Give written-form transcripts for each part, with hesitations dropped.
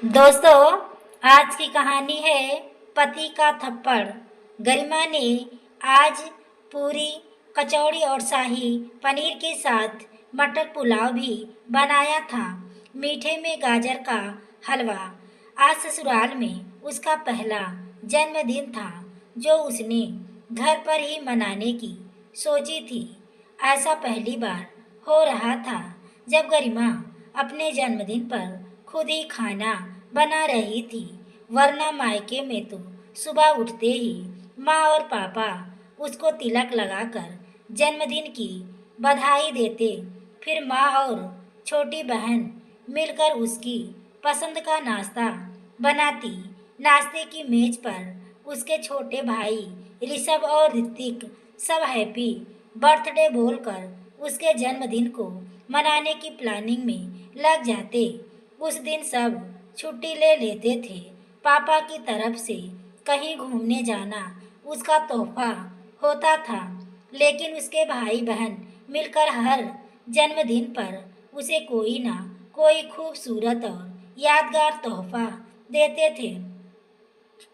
दोस्तों, आज की कहानी है पति का थप्पड़। गरिमा ने आज पूरी, कचौड़ी और शाही पनीर के साथ मटर पुलाव भी बनाया था। मीठे में गाजर का हलवा। आज ससुराल में उसका पहला जन्मदिन था, जो उसने घर पर ही मनाने की सोची थी। ऐसा पहली बार हो रहा था जब गरिमा अपने जन्मदिन पर खुद ही खाना बना रही थी, वरना मायके में तो सुबह उठते ही माँ और पापा उसको तिलक लगाकर जन्मदिन की बधाई देते। फिर माँ और छोटी बहन मिलकर उसकी पसंद का नाश्ता बनाती। नाश्ते की मेज पर उसके छोटे भाई ऋषभ और ऋतिक सब हैप्पी बर्थडे बोलकर उसके जन्मदिन को मनाने की प्लानिंग में लग जाते। उस दिन सब छुट्टी ले लेते थे। पापा की तरफ से कहीं घूमने जाना उसका तोहफा होता था, लेकिन उसके भाई बहन मिलकर हर जन्मदिन पर उसे कोई ना कोई खूबसूरत और यादगार तोहफा देते थे।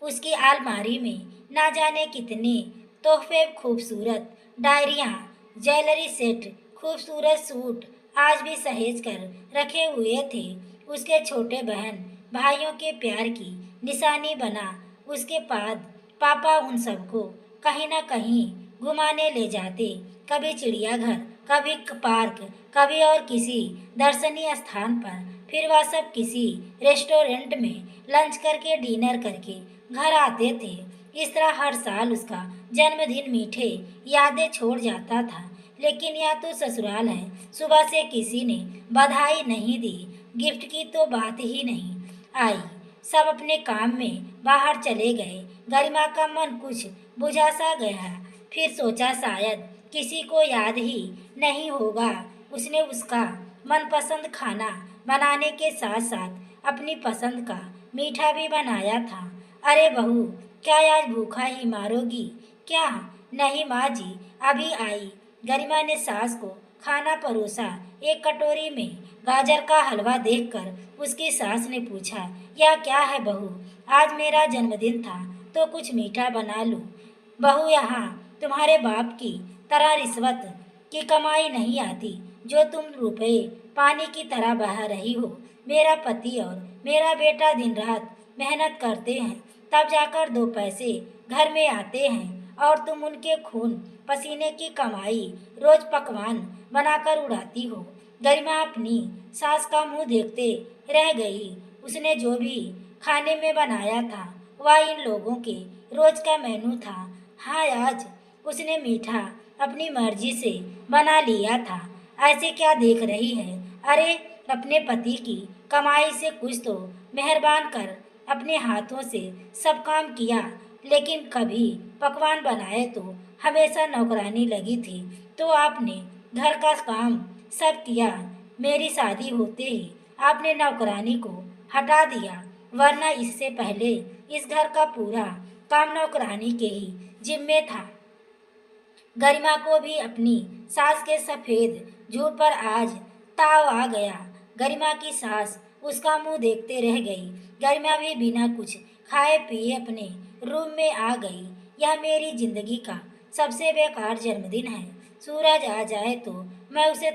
उसकी अलमारी में ना जाने कितने तोहफे, खूबसूरत डायरियाँ, ज्वेलरी सेट, खूबसूरत सूट आज भी सहेज कर रखे हुए थे। उसके छोटे बहन भाइयों के प्यार की निशानी बना उसके बाद पापा उन सबको कहीं ना कहीं घुमाने ले जाते। कभी चिड़ियाघर, कभी पार्क, कभी और किसी दर्शनीय स्थान पर। फिर वह सब किसी रेस्टोरेंट में लंच करके डिनर करके घर आते थे। इस तरह हर साल उसका जन्मदिन मीठे यादें छोड़ जाता था। लेकिन यह तो ससुराल है, सुबह से किसी ने बधाई नहीं दी, गिफ्ट की तो बात ही नहीं आई। सब अपने काम में बाहर चले गए। गरिमा का मन कुछ बुझा सा गया। फिर सोचा शायद किसी को याद ही नहीं होगा। उसने उसका मनपसंद खाना बनाने के साथ साथ अपनी पसंद का मीठा भी बनाया था। अरे बहू, क्या आज भूखा ही मारोगी क्या? नहीं माँ जी, अभी आई। गरिमा ने सास को खाना परोसा। एक कटोरी में गाजर का हलवा देखकर उसकी सास ने पूछा, यह क्या है बहू? आज मेरा जन्मदिन था तो कुछ मीठा बना लो। बहू, यहाँ तुम्हारे बाप की तरह रिश्वत की कमाई नहीं आती, जो तुम रुपए पानी की तरह बहा रही हो। मेरा पति और मेरा बेटा दिन रात मेहनत करते हैं, तब जाकर दो पैसे घर में आते हैं, और तुम उनके खून पसीने की कमाई रोज पकवान बनाकर उड़ाती हो। गरिमा अपनी सास का मुंह देखते रह गई। उसने जो भी खाने में बनाया था वह इन लोगों के रोज का मेनू था। हाँ, आज उसने मीठा अपनी मर्जी से बना लिया था। ऐसे क्या देख रही है? अरे, अपने पति की कमाई से कुछ तो मेहरबान कर। अपने हाथों से सब काम किया, लेकिन कभी पकवान बनाए तो हमेशा नौकरानी लगी थी। तो आपने घर का काम सब किया। मेरी शादी होते ही आपने नौकरानी को हटा दिया, वरना इससे पहले इस घर का पूरा काम नौकरानी के ही जिम्मे था। गरिमा को भी अपनी सास के सफेद झूठ पर आज ताव आ गया। गरिमा की सास उसका मुंह देखते रह गई। गरिमा भी बिना कुछ खाए पिए अपने रूम में आ गई। यह मेरी जिंदगी का सबसे बेकार जन्मदिन है। सूरज आ जाए तो मैं उसे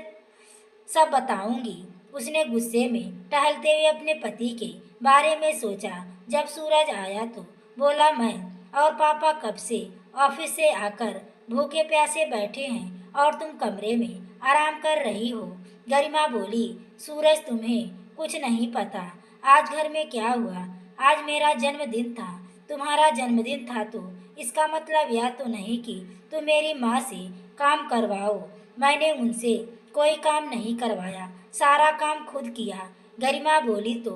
सब बताऊंगी। उसने गुस्से में टहलते हुए अपने पति के बारे में सोचा। जब सूरज आया तो बोला, मैं और पापा कब से ऑफिस से आकर भूखे प्यासे बैठे हैं और तुम कमरे में आराम कर रही हो। गरिमा बोली, सूरज, तुम्हें कुछ नहीं पता आज घर में क्या हुआ। आज मेरा जन्मदिन था। तुम्हारा जन्मदिन था तो इसका मतलब यह तो नहीं कि तुम मेरी माँ से काम करवाओ। मैंने उनसे कोई काम नहीं करवाया, सारा काम खुद किया। गरिमा बोली, तो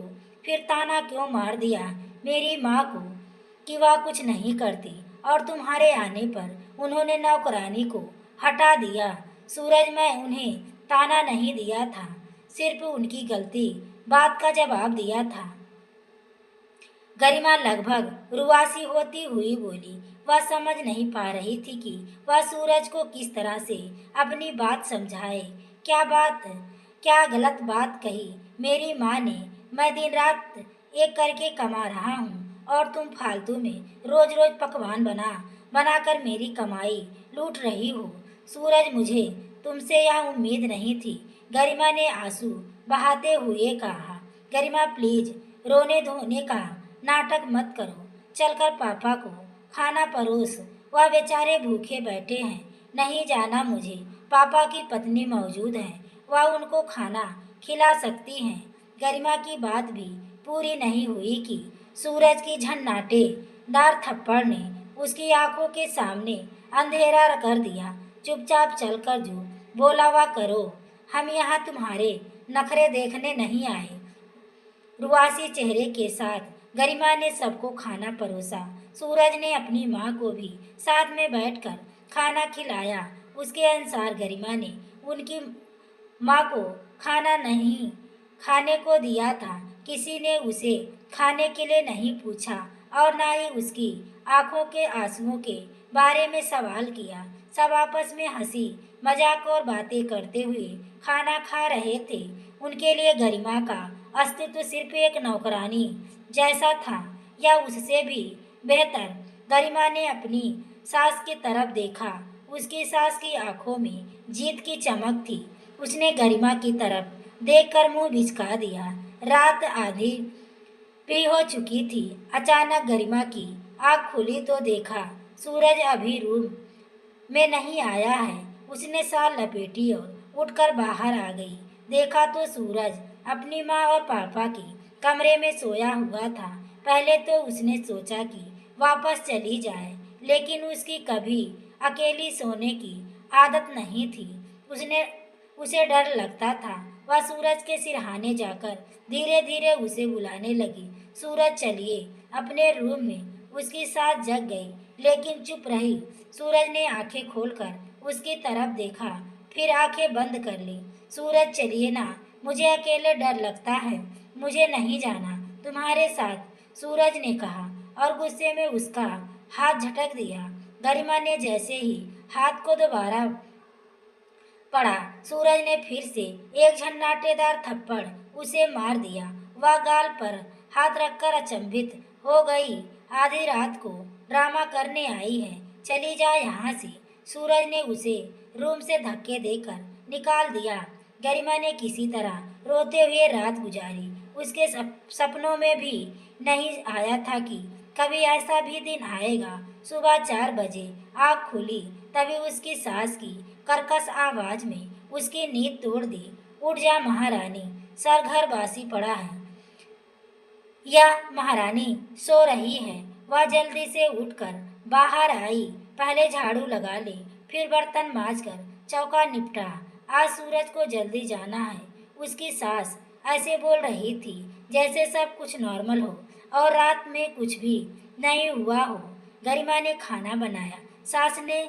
फिर ताना क्यों मार दिया मेरी माँ को कि वह कुछ नहीं करती, और तुम्हारे आने पर उन्होंने नौकरानी को हटा दिया। सूरज, मैं उन्हें ताना नहीं दिया था, सिर्फ उनकी गलती बात का जवाब दिया था। गरिमा लगभग रुआसी होती हुई बोली। वह समझ नहीं पा रही थी कि वह सूरज को किस तरह से अपनी बात समझाए। क्या गलत बात कही मेरी माँ ने? मैं दिन रात एक करके कमा रहा हूँ और तुम फालतू में रोज रोज पकवान बनाकर मेरी कमाई लूट रही हो। सूरज, मुझे तुमसे यह उम्मीद नहीं थी। गरिमा ने आंसू बहाते हुए कहा। गरिमा, प्लीज रोने धोने का नाटक मत करो। चलकर पापा को खाना परोस, वह बेचारे भूखे बैठे हैं। नहीं जाना मुझे, पापा की पत्नी मौजूद है, वह उनको खाना खिला सकती हैं। गरिमा की बात भी पूरी नहीं हुई कि सूरज की झन्नाटेदार थप्पड़ ने उसकी आंखों के सामने अंधेरा कर दिया। चुपचाप चलकर जो बोला वह करो, हम यहाँ तुम्हारे नखरे देखने नहीं आए। रुआसी चेहरे के साथ गरिमा ने सबको खाना परोसा। सूरज ने अपनी माँ को भी साथ में बैठकर खाना खिलाया। उसके अनुसार गरिमा ने उनकी माँ को खाना नहीं खाने को दिया था। किसी ने उसे खाने के लिए नहीं पूछा और ना ही उसकी आंखों के आंसुओं के बारे में सवाल किया। सब आपस में हंसी मजाक और बातें करते हुए खाना खा रहे थे। उनके लिए गरिमा का अस्तित्व सिर्फ एक नौकरानी जैसा था या उससे भी बेहतर। गरिमा ने अपनी सास की तरफ देखा। उसकी सास की आंखों में जीत की चमक थी। उसने गरिमा की तरफ देखकर मुंह बिचका दिया। रात आधी भी हो चुकी थी। अचानक गरिमा की आंख खुली तो देखा सूरज अभी रूम में नहीं आया है। उसने साल लपेटी और उठकर बाहर आ गई। देखा तो सूरज अपनी माँ और पापा के कमरे में सोया हुआ था। पहले तो उसने सोचा कि वापस चली जाए, लेकिन उसकी कभी अकेली सोने की आदत नहीं थी। उसने उसे डर लगता था। वह सूरज के सिरहाने जाकर धीरे धीरे उसे बुलाने लगी। सूरज, चलिए। अपने रूम में उसकी सास जग गई, लेकिन चुप रही। सूरज ने आंखें खोलकर उसकी तरफ देखा, फिर आंखें बंद कर ली। सूरज, चलिए ना, मुझे अकेले डर लगता है। मुझे नहीं जाना तुम्हारे साथ, सूरज ने कहा और गुस्से में उसका हाथ झटक दिया। गरिमा ने जैसे ही हाथ को दोबारा पड़ा, सूरज ने फिर से एक झन्नाटेदार थप्पड़ उसे मार दिया। वह गाल पर हाथ रखकर अचंभित हो गई। आधी रात को ड्रामा करने आई है, चली जा यहाँ से। सूरज ने उसे रूम से धक्के देकर निकाल दिया। गरिमा ने किसी तरह रोते हुए रात गुजारी। उसके सपनों में भी नहीं आया था कि कभी ऐसा भी दिन आएगा। सुबह 4 बजे आँख खुली, तभी उसकी सास की कर्कश आवाज में उसकी नींद तोड़ दी। उठ जा महारानी, सर घर बासी पड़ा है। यह महारानी सो रही है। वह जल्दी से उठकर बाहर आई। पहले झाड़ू लगा ले, फिर बर्तन मांजकर चौका निपटा। आज सूरज को जल्दी जाना है। उसकी सास ऐसे बोल रही थी जैसे सब कुछ नॉर्मल हो और रात में कुछ भी नहीं हुआ हो। गरिमा ने खाना बनाया। सास ने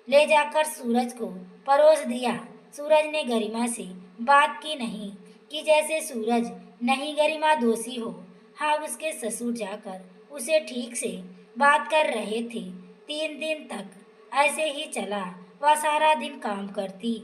ले जाकर सूरज को परोस दिया। सूरज ने गरिमा से बात की नहीं कि जैसे सूरज नहीं गरिमा दोषी हो। हाँ, उसके ससुर जाकर उसे ठीक से बात कर रहे थे। 3 दिन तक ऐसे ही चला। वह सारा दिन काम करती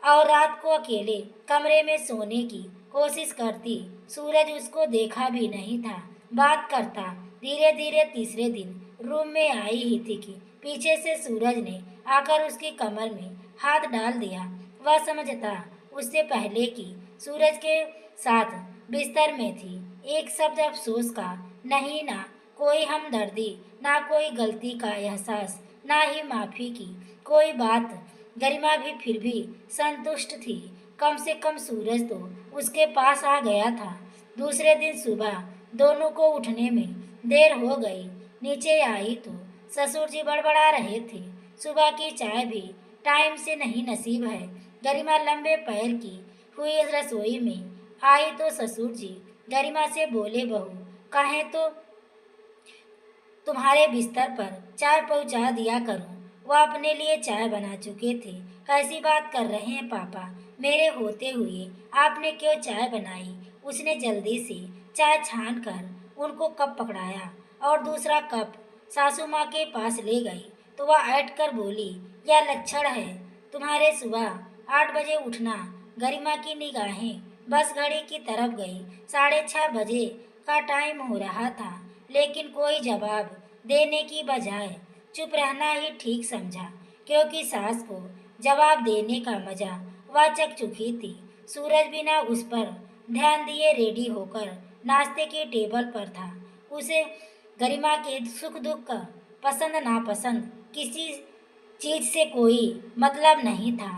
और रात को अकेले कमरे में सोने की कोशिश करती। सूरज उसको देखा भी नहीं था, बात करता। धीरे धीरे तीसरे दिन रूम में आई ही थी कि पीछे से सूरज ने आकर उसकी कमर में हाथ डाल दिया। वह समझता उससे पहले कि सूरज के साथ बिस्तर में थी। एक शब्द अफसोस का नहीं, ना कोई हमदर्दी, ना कोई गलती का एहसास, ना ही माफी की कोई बात। गरिमा भी फिर भी संतुष्ट थी। कम से कम सूरज तो उसके पास आ गया था। दूसरे दिन सुबह दोनों को उठने में देर हो गई। नीचे आई तो ससुर जी बड़बड़ा रहे थे। सुबह की चाय भी टाइम से नहीं नसीब है। गरिमा लंबे पैर की हुई रसोई में आई तो ससुर जी गरिमा से बोले, बहू, कहें तो तुम्हारे बिस्तर पर चाय पहुंचा दिया करूं। वह अपने लिए चाय बना चुके थे। कैसी बात कर रहे हैं पापा, मेरे होते हुए आपने क्यों चाय बनाई? उसने जल्दी से चाय छान कर उनको कप पकड़ाया और दूसरा कप सासू माँ के पास ले गई तो वह ऐठ कर बोली, यह लक्षण है तुम्हारे सुबह 8 बजे उठना। गरिमा की निगाहें बस घड़ी की तरफ गई। 6:30 बजे का टाइम हो रहा था, लेकिन कोई जवाब देने की बजाय चुप रहना ही ठीक समझा, क्योंकि सास को जवाब देने का मजा वह चख चुकी थी। सूरज बिना उस पर ध्यान दिए रेडी होकर नाश्ते की टेबल पर था। उसे गरिमा के सुख दुख का पसंद नापसंद किसी चीज से कोई मतलब नहीं था।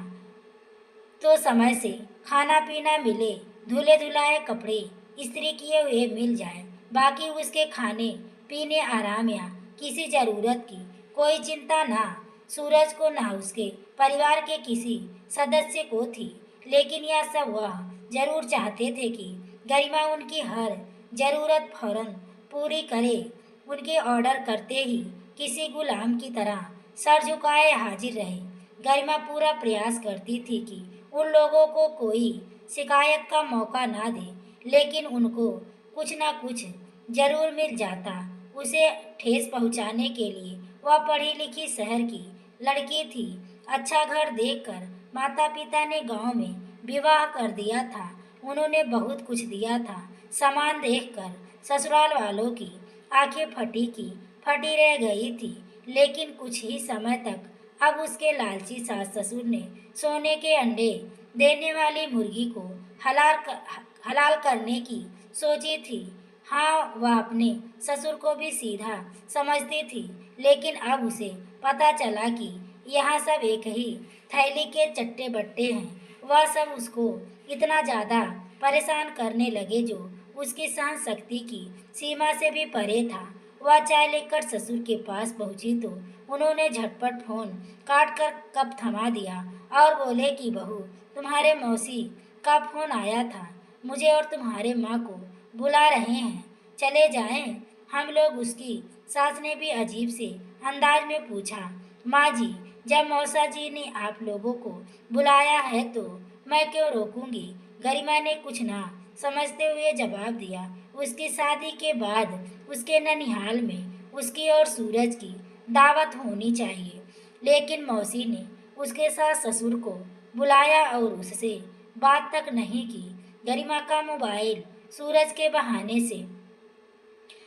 तो समय से खाना पीना मिले, धुले धुलाए कपड़े इस्त्री किए हुए मिल जाए, बाकी उसके खाने पीने आराम या किसी जरूरत की कोई चिंता ना सूरज को ना उसके परिवार के किसी सदस्य को थी। लेकिन यह सब वह जरूर चाहते थे कि गरिमा उनकी हर जरूरत फौरन पूरी करे। उनके ऑर्डर करते ही किसी गुलाम की तरह सर झुकाए हाजिर रहे। गरिमा पूरा प्रयास करती थी कि उन लोगों को कोई शिकायत का मौका ना दे, लेकिन उनको कुछ ना कुछ जरूर मिल जाता। उसे ठेस पहुंचाने के लिए वह पढ़ी लिखी शहर की लड़की थी। अच्छा घर देखकर माता पिता ने गांव में विवाह कर दिया था। उन्होंने बहुत कुछ दिया था। सामान देखकर ससुराल वालों की आंखें फटी रह गई थी। लेकिन कुछ ही समय तक अब उसके लालची सास ससुर ने सोने के अंडे देने वाली मुर्गी को हलाल करने की सोची थी। हाँ, वह अपने ससुर को भी सीधा समझती थी, लेकिन अब उसे पता चला कि यहाँ सब एक ही थैली के चट्टे बट्टे हैं। वह सब उसको इतना ज़्यादा परेशान करने लगे जो उसकी सहन शक्ति की सीमा से भी परे था। वह चाय लेकर ससुर के पास पहुंची तो उन्होंने झटपट फोन काट कर कप थमा दिया और बोले कि बहू, तुम्हारे मौसी का फोन आया था। मुझे और तुम्हारे माँ को बुला रहे हैं, चले जाएं। हम लोग। उसकी सास ने भी अजीब से अंदाज में पूछा। माँ जी, जब मौसा जी ने आप लोगों को बुलाया है तो मैं क्यों रोकूंगी? गरिमा ने कुछ ना समझते हुए जवाब दिया। उसकी शादी के बाद उसके ननिहाल में उसकी और सूरज की दावत होनी चाहिए, लेकिन मौसी ने उसके साथ ससुर को बुलाया और उससे बात तक नहीं की। गरिमा का मोबाइल सूरज के बहाने से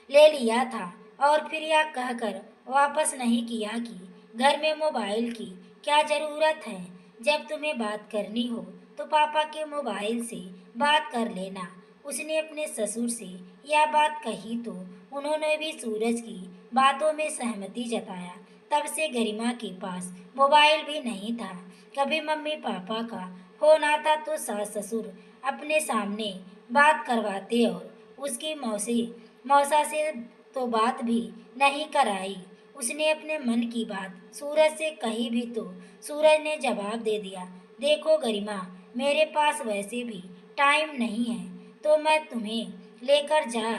ले लिया था और फिर यह कहकर वापस नहीं किया कि घर में मोबाइल की क्या ज़रूरत है। जब तुम्हें बात करनी हो तो पापा के मोबाइल से बात कर लेना। उसने अपने ससुर से यह बात कही तो उन्होंने भी सूरज की बातों में सहमति जताया। तब से गरिमा के पास मोबाइल भी नहीं था। कभी मम्मी पापा का फोन आता तो सास ससुर अपने सामने बात करवाते और उसकी मौसा से तो बात भी नहीं कराई। उसने अपने मन की बात सूरज से कही भी तो सूरज ने जवाब दे दिया, देखो गरिमा, मेरे पास वैसे भी टाइम नहीं है तो मैं तुम्हें लेकर जा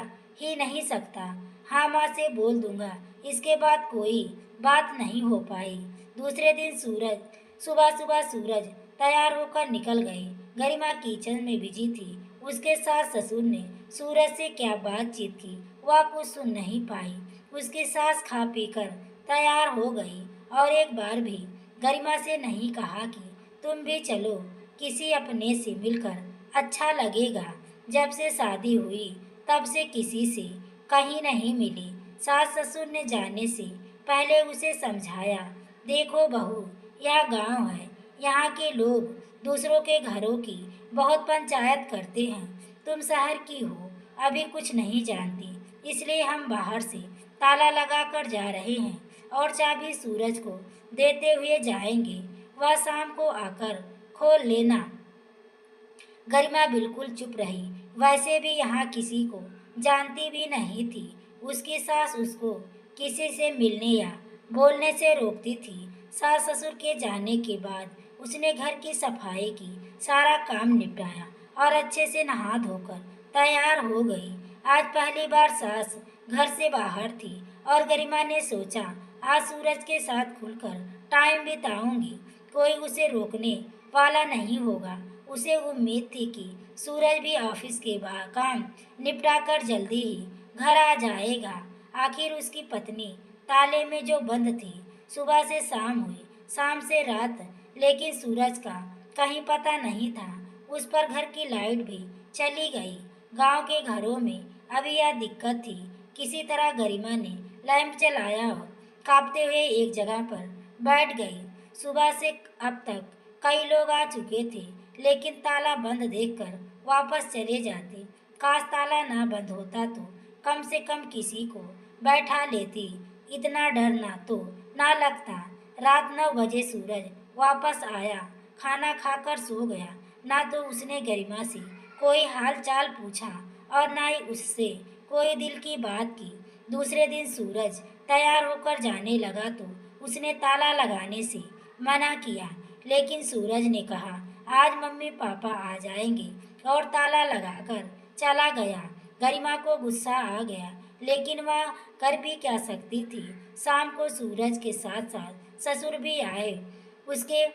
ही नहीं सकता। हाँ, माँ से बोल दूंगा। इसके बाद कोई बात नहीं हो पाई। दूसरे दिन सुबह सुबह सूरज तैयार होकर निकल गए। गरिमा किचन में बिजी थी। उसके सास ससुर ने सूरज से क्या बातचीत की वह कुछ सुन नहीं पाई। उसकी सास खा पीकर तैयार हो गई और एक बार भी गरिमा से नहीं कहा कि तुम भी चलो, किसी अपने से मिलकर अच्छा लगेगा। जब से शादी हुई तब से किसी से कहीं नहीं मिली। सास ससुर ने जाने से पहले उसे समझाया, देखो बहू, यह गांव है, यहाँ के लोग दूसरों के घरों की बहुत पंचायत करते हैं। तुम शहर की हो, अभी कुछ नहीं जानती, इसलिए हम बाहर से ताला लगा कर जा रहे हैं और चाबी सूरज को देते हुए जाएंगे। वह शाम को आकर खोल लेना। गरिमा बिल्कुल चुप रही। वैसे भी यहाँ किसी को जानती भी नहीं थी। उसकी सास उसको किसी से मिलने या बोलने से रोकती थी। सास ससुर के जाने के बाद उसने घर की सफाई की, सारा काम निपटाया और अच्छे से नहा धोकर तैयार हो गई। आज पहली बार सास घर से बाहर थी और गरिमा ने सोचा, आज सूरज के साथ खुलकर टाइम बिताऊंगी। कोई उसे रोकने वाला नहीं होगा। उसे उम्मीद थी कि सूरज भी ऑफिस के बाद काम निपटाकर जल्दी ही घर आ जाएगा। आखिर उसकी पत्नी ताले में जो बंद थी। सुबह से शाम हुई, शाम से रात, लेकिन सूरज का कहीं पता नहीं था। उस पर घर की लाइट भी चली गई। गांव के घरों में अभी यह दिक्कत थी। किसी तरह गरिमा ने लैंप जलाया और कांपते हुए एक जगह पर बैठ गई। सुबह से अब तक कई लोग आ चुके थे, लेकिन ताला बंद देखकर वापस चले जाते। काश ताला ना बंद होता तो कम से कम किसी को बैठा लेती। इतना डर ना तो ना लगता। रात 9 बजे सूरज वापस आया, खाना खाकर सो गया। ना तो उसने गरिमा से कोई हाल चाल पूछा और ना ही उससे कोई दिल की बात की। दूसरे दिन सूरज तैयार होकर जाने लगा तो उसने ताला लगाने से मना किया, लेकिन सूरज ने कहा आज मम्मी पापा आ जाएंगे और ताला लगाकर चला गया। गरिमा को गुस्सा आ गया, लेकिन वह कर भी क्या सकती थी। शाम को सूरज के साथ साथ ससुर भी आए। उसके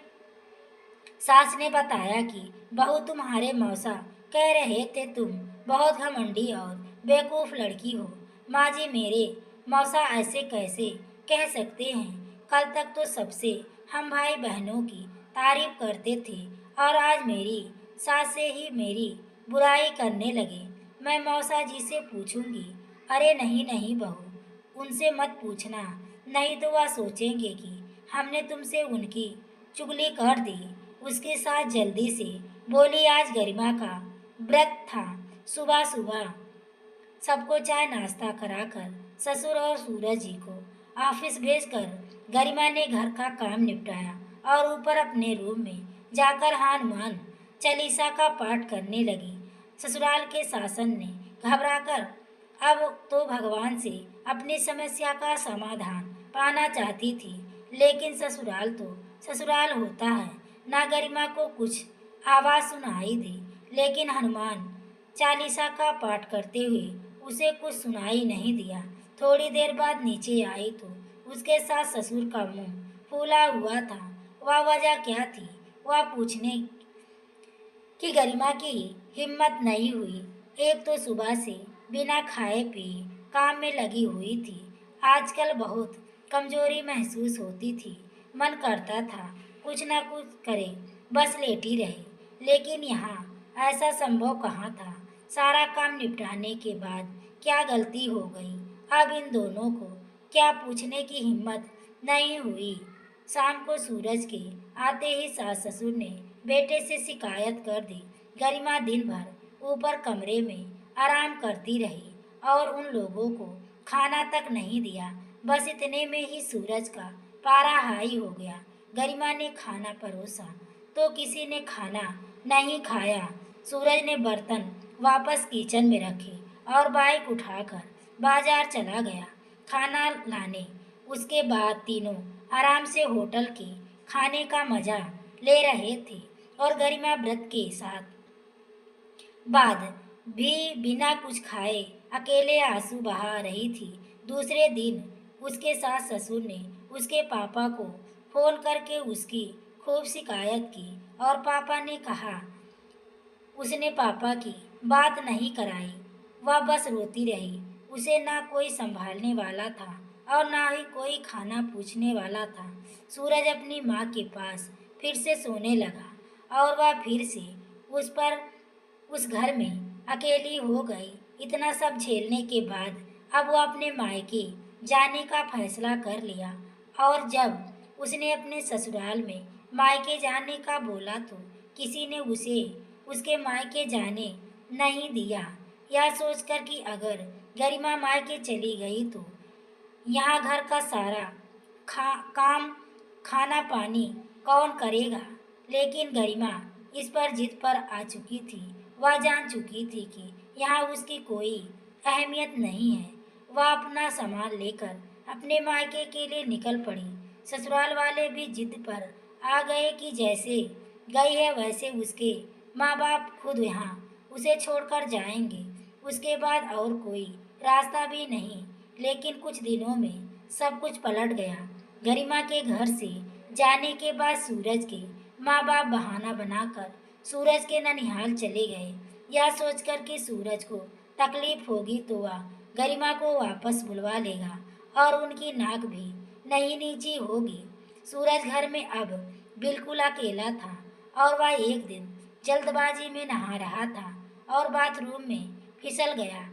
सास ने बताया कि बहू तुम्हारे मौसा कह रहे थे तुम बहुत घमंडी और बेवकूफ लड़की हो। माँ जी, मेरे मौसा ऐसे कैसे कह सकते हैं? कल तक तो सबसे हम भाई बहनों की तारीफ करते थे और आज मेरी सास से ही मेरी बुराई करने लगे। मैं मौसा जी से पूछूंगी। अरे नहीं नहीं बहू, उनसे मत पूछना, नहीं तो वह सोचेंगे कि हमने तुमसे उनकी चुगली कर दी। उसके साथ जल्दी से बोली आज गरिमा का व्रत था। सुबह सुबह सबको चाय नाश्ता कराकर ससुर और सूरज जी को ऑफिस भेजकर गरिमा ने घर का काम निपटाया और ऊपर अपने रूम में जाकर हनुमान चालीसा का पाठ करने लगी। ससुराल के शासन ने घबराकर अब तो भगवान से अपनी समस्या का समाधान पाना चाहती थी, लेकिन ससुराल तो ससुराल होता है। ना गरिमा को कुछ आवाज़ सुनाई दी, लेकिन हनुमान चालीसा का पाठ करते हुए उसे कुछ सुनाई नहीं दिया। थोड़ी देर बाद नीचे आई तो उसके साथ ससुर का मुंह फूला हुआ था। वह वजह क्या थी, वह पूछने की गरिमा की हिम्मत नहीं हुई। एक तो सुबह से बिना खाए पिए काम में लगी हुई थी। आजकल बहुत कमजोरी महसूस होती थी। मन करता था कुछ ना कुछ करे, बस लेटी रहे। लेकिन यहाँ ऐसा संभव कहाँ था। सारा काम निपटाने के बाद क्या गलती हो गई, अब इन दोनों को क्या पूछने की हिम्मत नहीं हुई। शाम को सूरज के आते ही सास ससुर ने बेटे से शिकायत कर दी। गरिमा दिन भर ऊपर कमरे में आराम करती रही और उन लोगों को खाना तक नहीं दिया। बस इतने में ही सूरज का पारा हाई हो गया। गरिमा ने खाना परोसा तो किसी ने खाना नहीं खाया। सूरज ने बर्तन वापस किचन में रखे और बाइक उठाकर बाजार चला गया खाना लाने। उसके बाद तीनों आराम से होटल के खाने का मजा ले रहे थे और गरिमा व्रत के साथ बाद भी बिना कुछ खाए अकेले आंसू बहा रही थी। दूसरे दिन उसके सास ससुर ने उसके पापा को फोन करके उसकी खूब शिकायत की और पापा ने कहा उसने पापा की बात नहीं कराई। वह बस रोती रही। उसे ना कोई संभालने वाला था और ना ही कोई खाना पूछने वाला था। सूरज अपनी माँ के पास फिर से सोने लगा और वह फिर से उस पर उस घर में अकेली हो गई। इतना सब झेलने के बाद अब वो अपने मायके जाने का फैसला कर लिया और जब उसने अपने ससुराल में मायके जाने का बोला तो किसी ने उसे उसके मायके जाने नहीं दिया। यह सोचकर कि अगर गरिमा मायके चली गई तो यहाँ घर का सारा काम खाना पानी कौन करेगा। लेकिन गरिमा इस पर जिद पर आ चुकी थी। वह जान चुकी थी कि यहाँ उसकी कोई अहमियत नहीं है। वह अपना सामान लेकर अपने मायके के लिए निकल पड़ी। ससुराल वाले भी जिद पर आ गए कि जैसे गई है वैसे उसके माँ बाप खुद यहाँ उसे छोड़कर जाएंगे। उसके बाद और कोई रास्ता भी नहीं। लेकिन कुछ दिनों में सब कुछ पलट गया। गरिमा के घर से जाने के बाद सूरज के माँ बाप बहाना बनाकर सूरज के ननिहाल चले गए। यह सोचकर कि सूरज को तकलीफ होगी तो वह गरिमा को वापस बुलवा लेगा और उनकी नाक भी नहीं नीची होगी। सूरज घर में अब बिल्कुल अकेला था और वह एक दिन जल्दबाजी में नहा रहा था और बाथरूम में फिसल गया।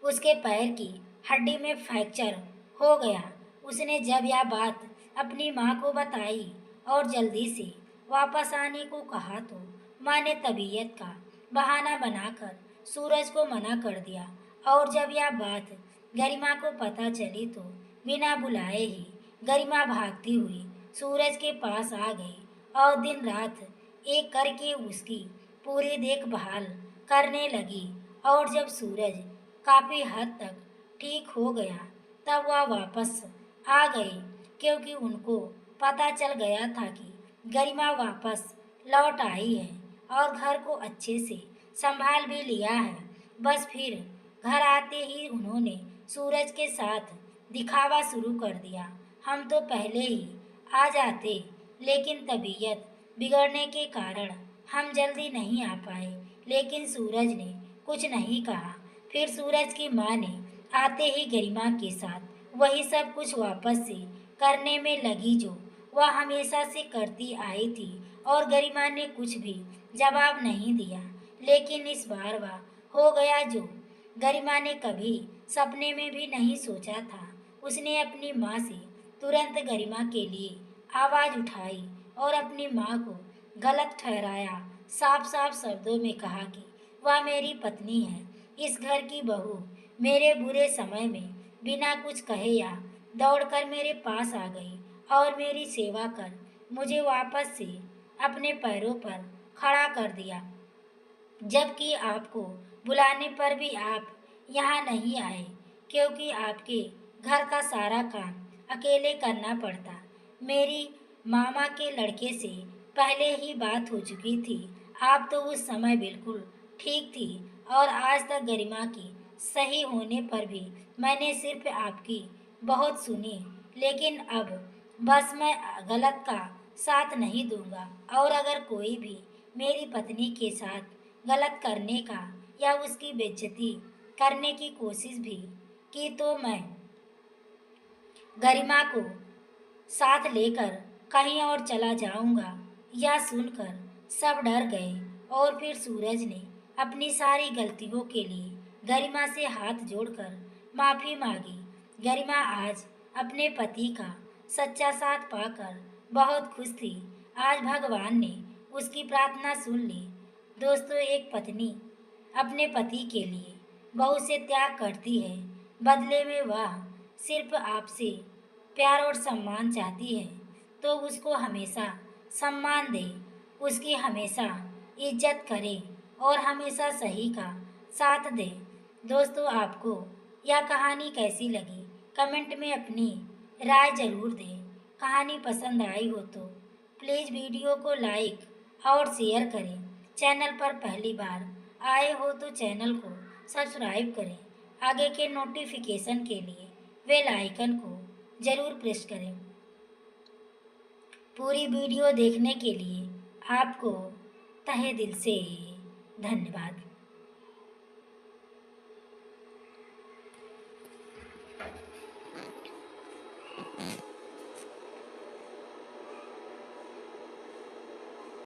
उसके पैर की हड्डी में फ्रैक्चर हो गया। उसने जब यह बात अपनी माँ को बताई और जल्दी से वापस आने को कहा तो माँ ने तबीयत का बहाना बनाकर सूरज को मना कर दिया। और जब यह बात गरिमा को पता चली तो बिना बुलाए ही गरिमा भागती हुई सूरज के पास आ गई और दिन रात एक करके उसकी पूरी देखभाल करने लगी। और जब सूरज काफी हद तक ठीक हो गया तब वह वापस आ गए, क्योंकि उनको पता चल गया था कि गरिमा वापस लौट आई है और घर को अच्छे से संभाल भी लिया है। बस फिर घर आते ही उन्होंने सूरज के साथ दिखावा शुरू कर दिया। हम तो पहले ही आ जाते, लेकिन तबीयत बिगड़ने के कारण हम जल्दी नहीं आ पाए। लेकिन सूरज ने कुछ नहीं कहा। फिर सूरज की माँ ने आते ही गरिमा के साथ वही सब कुछ वापस से करने में लगी जो वह हमेशा से करती आई थी। और गरिमा ने कुछ भी जवाब नहीं दिया। लेकिन इस बार वह हो गया जो गरिमा ने कभी सपने में भी नहीं सोचा था। उसने अपनी माँ से तुरंत गरिमा के लिए आवाज उठाई और अपनी माँ को गलत ठहराया। साफ साफ शब्दों में कहा कि वह मेरी पत्नी है, इस घर की बहू। मेरे बुरे समय में बिना कुछ कहे या दौड़कर मेरे पास आ गई और मेरी सेवा कर मुझे वापस से अपने पैरों पर खड़ा कर दिया, जबकि आपको बुलाने पर भी आप यहाँ नहीं आए, क्योंकि आपके घर का सारा काम अकेले करना पड़ता। मेरी मामा के लड़के से पहले ही बात हो चुकी थी। आप तो उस समय बिल्कुल ठीक थी और आज तक गरिमा की सही होने पर भी मैंने सिर्फ आपकी बहुत सुनी। लेकिन अब बस मैं गलत का साथ नहीं दूंगा, और अगर कोई भी मेरी पत्नी के साथ गलत करने का या उसकी बेइज्जती करने की कोशिश भी की तो मैं गरिमा को साथ लेकर कहीं और चला जाऊंगा। यह सुनकर सब डर गए और फिर सूरज ने अपनी सारी गलतियों के लिए गरिमा से हाथ जोड़कर माफी मांगी। गरिमा आज अपने पति का सच्चा साथ पाकर बहुत खुश थी। आज भगवान ने उसकी प्रार्थना सुन ली। दोस्तों, एक पत्नी अपने पति के लिए बहुत से त्याग करती है। बदले में वह सिर्फ आपसे प्यार और सम्मान चाहती है, तो उसको हमेशा सम्मान दे, उसकी हमेशा इज्जत करे और हमेशा सही का साथ दे। दोस्तों, आपको यह कहानी कैसी लगी कमेंट में अपनी राय जरूर दें। कहानी पसंद आई हो तो प्लीज़ वीडियो को लाइक और शेयर करें। चैनल पर पहली बार आए हो तो चैनल को सब्सक्राइब करें। आगे के नोटिफिकेशन के लिए बेल आइकन को जरूर प्रेस करें। पूरी वीडियो देखने के लिए आपको तहे दिल से धन्यवाद।